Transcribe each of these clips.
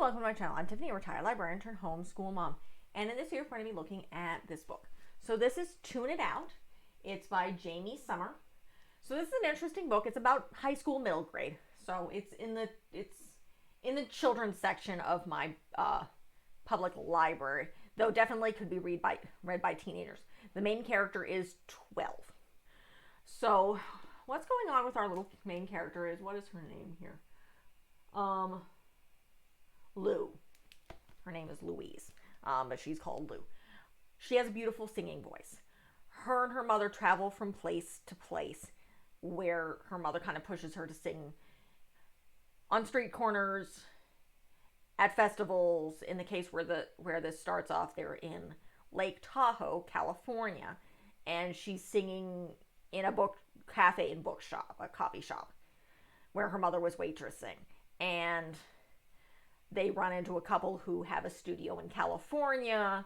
welcome to my channel. I'm Tiffany, a retired librarian turned homeschool mom. And in this video, we're going to be looking at this book. So this is Tune It Out. It's by Jamie Sumner. So this is an interesting book. It's about high school, middle grade. So it's in the children's section of my public library, though definitely could be read by teenagers. The main character is 12. So what's going on with our little main character is, what is her name here? Lou. Her name is Louise, but she's called Lou. She has a beautiful singing voice. Her and her mother travel from place to place where her mother kind of pushes her to sing on street corners, at festivals. In the case where this starts off, they're in Lake Tahoe, California, and she's singing in a book cafe and bookshop, a coffee shop, where her mother was waitressing. And they run into a couple who have a studio in California,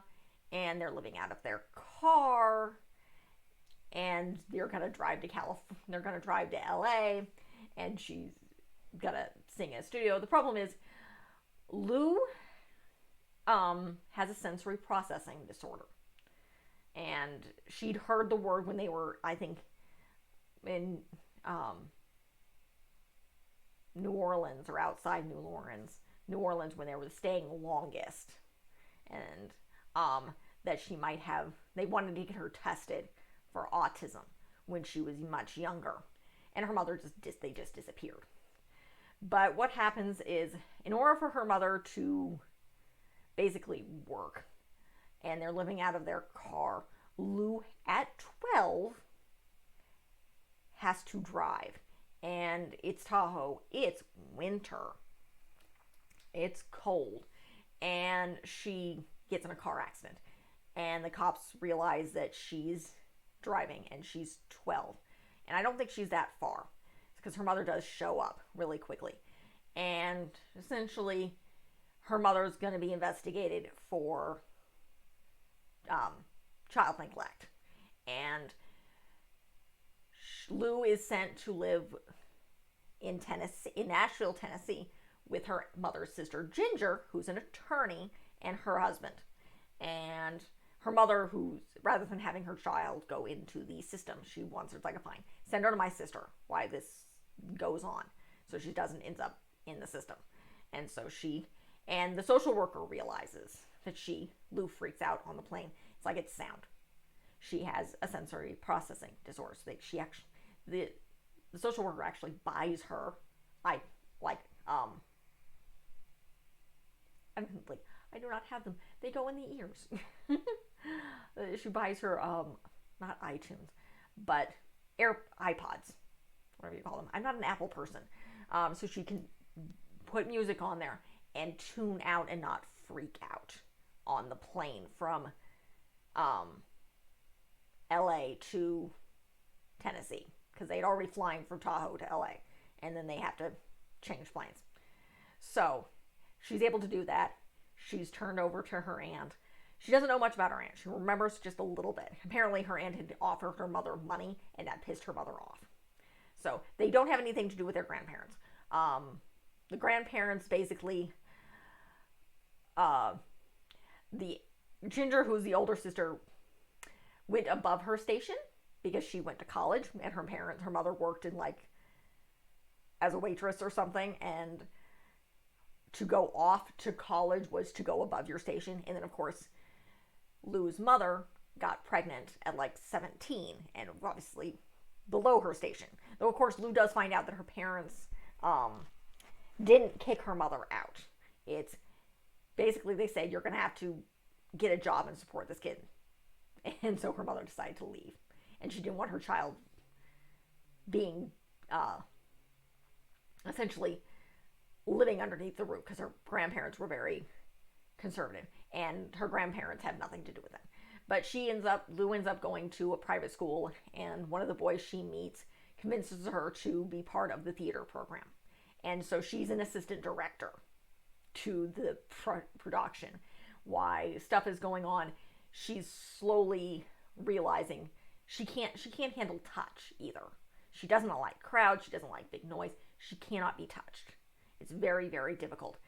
and they're living out of their car, and they're gonna drive to They're gonna drive to LA, and she's gonna sing in a studio. The problem is, Lou has a sensory processing disorder, and she'd heard the word when they were, I think, in New Orleans or outside New Orleans when they were staying longest, and that she might have, they wanted to get her tested for autism when she was much younger, and her mother just disappeared. But what happens is, in order for her mother to basically work, and they're living out of their car, Lou at 12 has to drive. And it's Tahoe, it's winter, it's cold, and she gets in a car accident, and the cops realize that she's driving and she's 12, and I don't think she's that far, because her mother does show up really quickly, and essentially her mother's going to be investigated for child neglect, and Lou is sent to live in Nashville, Tennessee, with her mother's sister Ginger, who's an attorney, and her husband. And her mother, who's, rather than having her child go into the system, she wants her, it's like, fine, send her to my sister while this goes on, so she doesn't end up in the system. And so the social worker realizes that Lou freaks out on the plane. It's like it's sound. She has a sensory processing disorder. So the social worker actually buys her, I do not have them. They go in the ears. She buys her, not iTunes, but iPods, whatever you call them. I'm not an Apple person. So she can put music on there and tune out and not freak out on the plane from LA to Tennessee, because they'd already flying from Tahoe to LA, and then they have to change planes. So she's able to do that. She's turned over to her aunt. She doesn't know much about her aunt. She remembers just a little bit. Apparently her aunt had offered her mother money, and that pissed her mother off. So they don't have anything to do with their grandparents. The grandparents basically, the Ginger, who's the older sister, went above her station because she went to college, and her mother worked in, like, as a waitress or something, and to go off to college was to go above your station. And then, of course, Lou's mother got pregnant at like 17, and obviously below her station. Though, of course, Lou does find out that her parents didn't kick her mother out. It's basically, they said, you're going to have to get a job and support this kid. And so her mother decided to leave. And she didn't want her child being essentially living underneath the roof, because her grandparents were very conservative, and her grandparents had nothing to do with it. But Lou ends up going to a private school, and one of the boys she meets convinces her to be part of the theater program. And so she's an assistant director to the production. Why stuff is going on, she's slowly realizing she can't handle touch either. She doesn't like crowds, she doesn't like big noise, she cannot be touched. It's very, very difficult.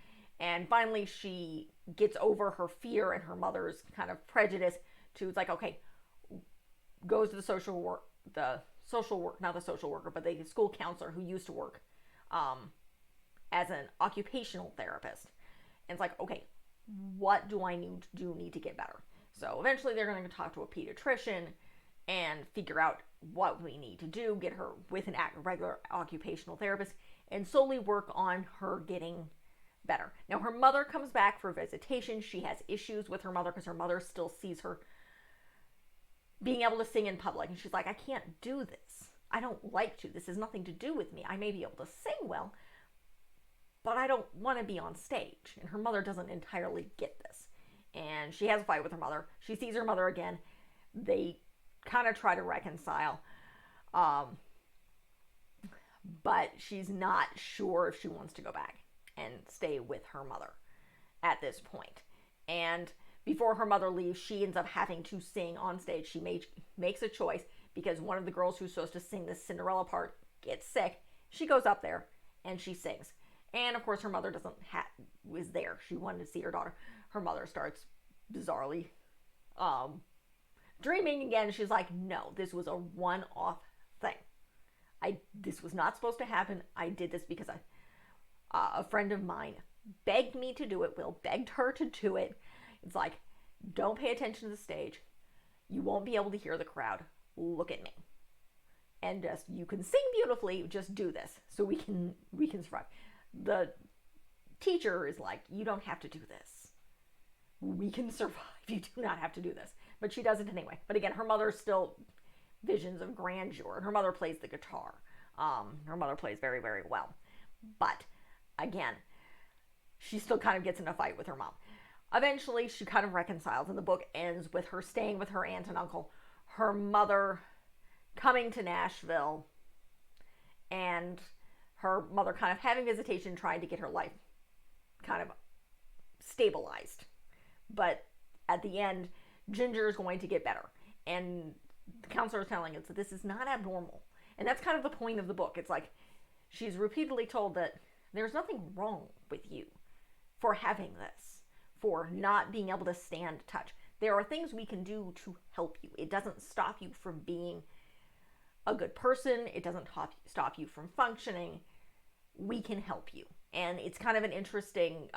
And finally, she gets over her fear and her mother's kind of prejudice to, it's like, okay, goes to the social work, not the social worker, but the school counselor who used to work as an occupational therapist. And it's like, okay, what do I need to get better? So eventually they're going to talk to a pediatrician and figure out what we need to do, get her with a regular occupational therapist, and slowly work on her getting better. Now, her mother comes back for visitation. She has issues with her mother because her mother still sees her being able to sing in public. And she's like, I can't do this. I don't like to. This has nothing to do with me. I may be able to sing well, but I don't want to be on stage. And her mother doesn't entirely get this. And she has a fight with her mother. She sees her mother again. They kind of try to reconcile. But she's not sure if she wants to go back and stay with her mother at this point. And before her mother leaves, she ends up having to sing on stage. She makes a choice because one of the girls who's supposed to sing this Cinderella part gets sick. She goes up there and she sings. And of course, her mother was there. She wanted to see her daughter. Her mother starts bizarrely dreaming again. She's like, no, this was a one-off thing. This was not supposed to happen. I did this because a friend of mine begged me to do it. Will begged her to do it. It's like, don't pay attention to the stage. You won't be able to hear the crowd. Look at me. And just, you can sing beautifully. Just do this so we can survive. The teacher is like, you don't have to do this. We can survive. You do not have to do this. But she does it anyway. But again, her mother's still visions of grandeur. And her mother plays the guitar. Her mother plays very, very well. But again, she still kind of gets in a fight with her mom. Eventually, she kind of reconciles, and the book ends with her staying with her aunt and uncle, her mother coming to Nashville, and her mother kind of having visitation, trying to get her life kind of stabilized. But at the end, Ginger is going to get better. And the counselor is telling us that this is not abnormal. And that's kind of the point of the book. It's like she's repeatedly told that there's nothing wrong with you for having this, for not being able to stand touch. There are things we can do to help you. It doesn't stop you from being a good person. It doesn't stop you from functioning. We can help you. And it's kind of an interesting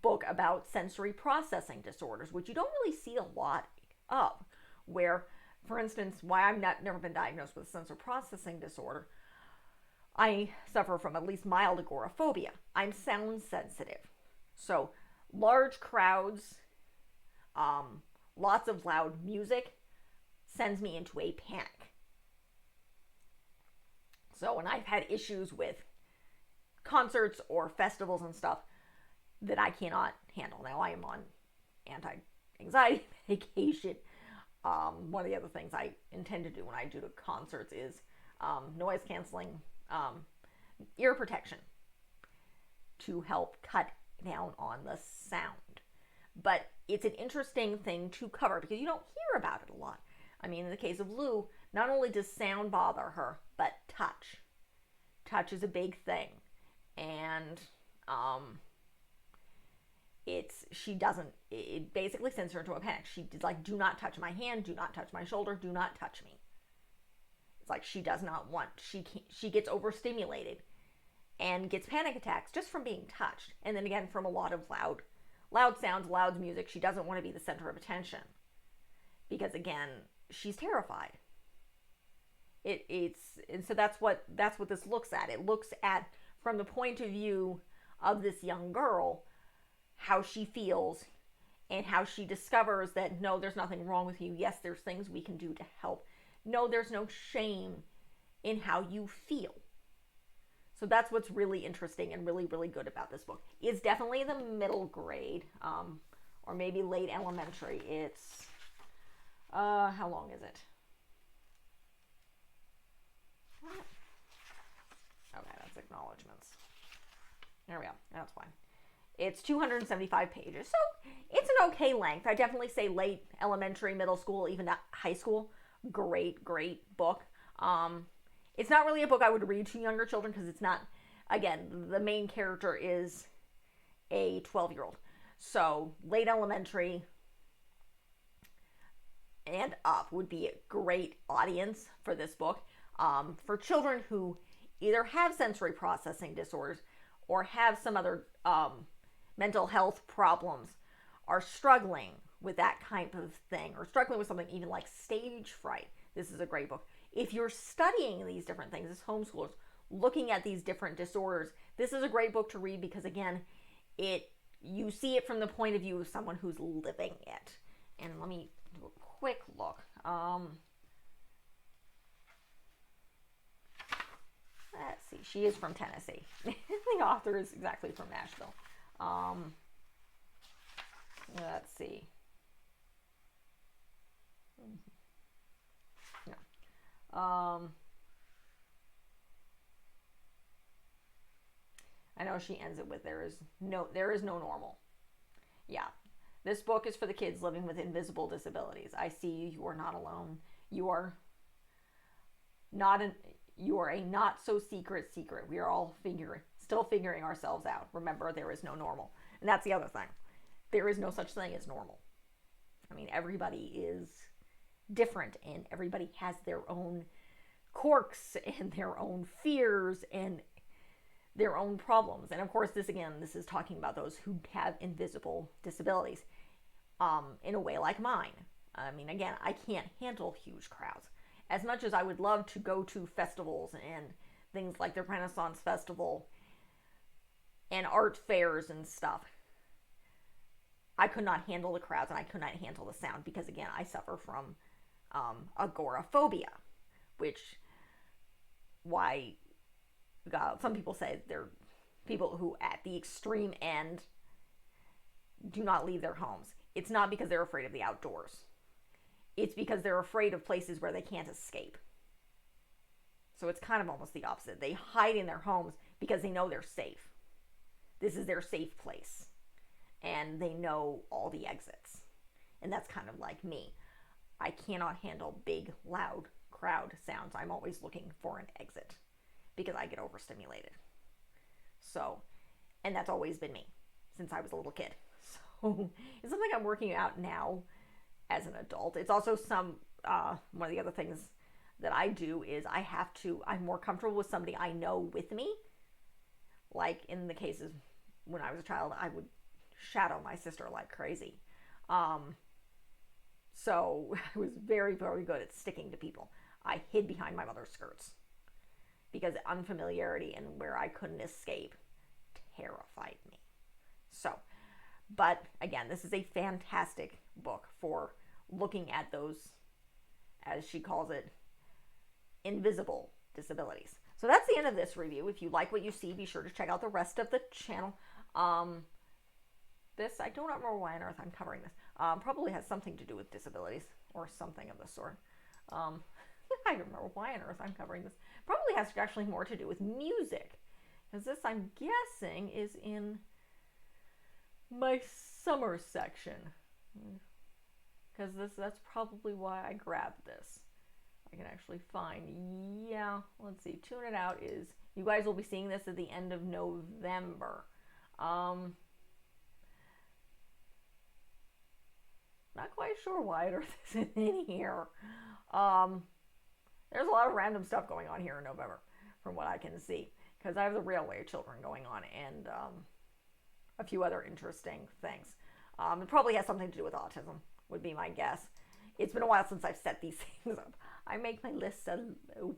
book about sensory processing disorders, which you don't really see a lot of. Where, for instance, why I've never been diagnosed with a sensory processing disorder, I suffer from at least mild agoraphobia. I'm sound sensitive. So large crowds, lots of loud music sends me into a panic. So when I've had issues with concerts or festivals and stuff that I cannot handle. Now I am on anti-anxiety medication. One of the other things I intend to do when I do the concerts is noise canceling ear protection to help cut down on the sound. But it's an interesting thing to cover because you don't hear about it a lot. I mean, in the case of Lou, not only does sound bother her, but touch. Touch is a big thing. And it basically sends her into a panic. She's like, do not touch my hand, do not touch my shoulder, do not touch me. It's like she does not want, she gets overstimulated and gets panic attacks just from being touched. And then again, from a lot of loud sounds, loud music. She doesn't want to be the center of attention because again, she's terrified. And so that's what this looks at. It looks at, from the point of view of this young girl, how she feels and how she discovers that no, there's nothing wrong with you. Yes, there's things we can do to help. No, there's no shame in how you feel. So that's what's really interesting and really, really good about this book. It's definitely the middle grade, or maybe late elementary. It's, how long is it? Okay, that's acknowledgements. There we go. That's fine. It's 275 pages, so it's an okay length. I definitely say late elementary, middle school, even high school. Great, great book. It's not really a book I would read to younger children because it's not, again, the main character is a 12-year-old. So late elementary and up would be a great audience for this book. For children who either have sensory processing disorders or have some other mental health problems, are struggling with that kind of thing, or struggling with something even like stage fright, this is a great book. If you're studying these different things as homeschoolers, looking at these different disorders, this is a great book to read because, again, you see it from the point of view of someone who's living it. And let me do a quick look. Let's see. She is from Tennessee. The author is exactly from Nashville. Let's see. No. I know she ends it with there is no normal. Yeah. This book is for the kids living with invisible disabilities. I see you. You are not alone. You are a not so secret. We are all still figuring ourselves out. Remember, there is no normal. And that's the other thing. There is no such thing as normal. I mean, everybody is different and everybody has their own quirks and their own fears and their own problems. And of course, this is talking about those who have invisible disabilities in a way like mine. I mean, again, I can't handle huge crowds. As much as I would love to go to festivals and things like the Renaissance Festival and art fairs and stuff, I could not handle the crowds and I could not handle the sound because, again, I suffer from agoraphobia, some people say they're people who at the extreme end do not leave their homes. It's not because they're afraid of the outdoors. It's because they're afraid of places where they can't escape. So it's kind of almost the opposite. They hide in their homes because they know they're safe. This is their safe place. And they know all the exits. And that's kind of like me. I cannot handle big, loud crowd sounds. I'm always looking for an exit because I get overstimulated. So, and that's always been me since I was a little kid. So it's something I'm working out now as an adult. It's also one of the other things that I do is I'm more comfortable with somebody I know with me. Like in the cases when I was a child, I would shadow my sister like crazy. So I was very, very good at sticking to people. I hid behind my mother's skirts because unfamiliarity and where I couldn't escape terrified me. So, but again, this is a fantastic book for looking at those, as she calls it, invisible disabilities. So that's the end of this review. If you like what you see, be sure to check out the rest of the channel. This, I don't remember why on earth I'm covering this. Probably has something to do with disabilities or something of the sort. I don't remember why on earth I'm covering this. Probably has actually more to do with music. Because this, I'm guessing, is in my summer section. Because that's probably why I grabbed this. I can actually find, let's see, Tune It Out is, you guys will be seeing this at the end of November. Not quite sure why it is in here. There's a lot of random stuff going on here in November, from what I can see, because I have the Railway Children going on and a few other interesting things. It probably has something to do with autism, would be my guess. It's been a while since I've set these things up. I make my lists a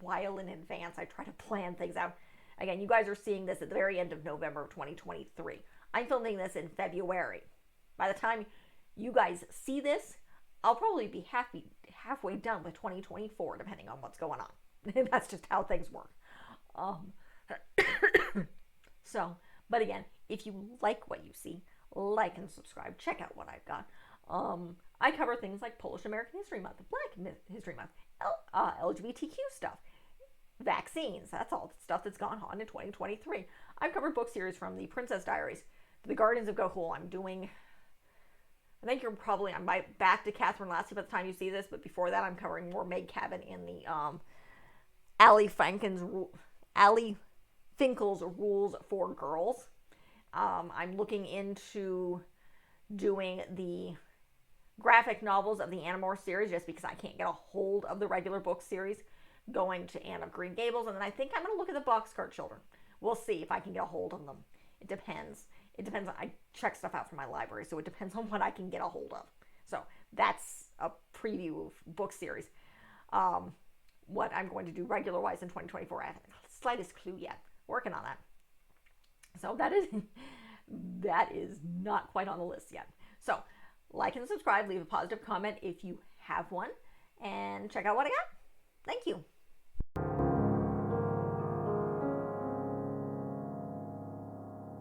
while in advance. I try to plan things out. Again, you guys are seeing this at the very end of November of 2023. I'm filming this in February. By the time you guys see this, I'll probably be halfway done with 2024, depending on what's going on. That's just how things work. So, but again, if you like what you see, like and subscribe. Check out what I've got. I cover things like Polish American History Month, Black History Month, LGBTQ stuff, vaccines. That's all the stuff that's gone on in 2023. I've covered book series from the Princess Diaries to the Guardians of Ga'Hoole. I think I'm back to Catherine Lassie by the time you see this, but before that I'm covering more Meg Cabin in the Ali Finkel's Rules for Girls. I'm looking into doing the graphic novels of the Animorphs series just because I can't get a hold of the regular book series. Going to Anne of Green Gables, and then I think I'm going to look at the Boxcar Children. We'll see if I can get a hold of them. It depends. It depends. I check stuff out from my library, so it depends on what I can get a hold of. So that's a preview of book series. What I'm going to do regular-wise in 2024, I haven't the slightest clue yet. Working on that. So that is not quite on the list yet. So like and subscribe, leave a positive comment if you have one, and check out what I got. Thank you.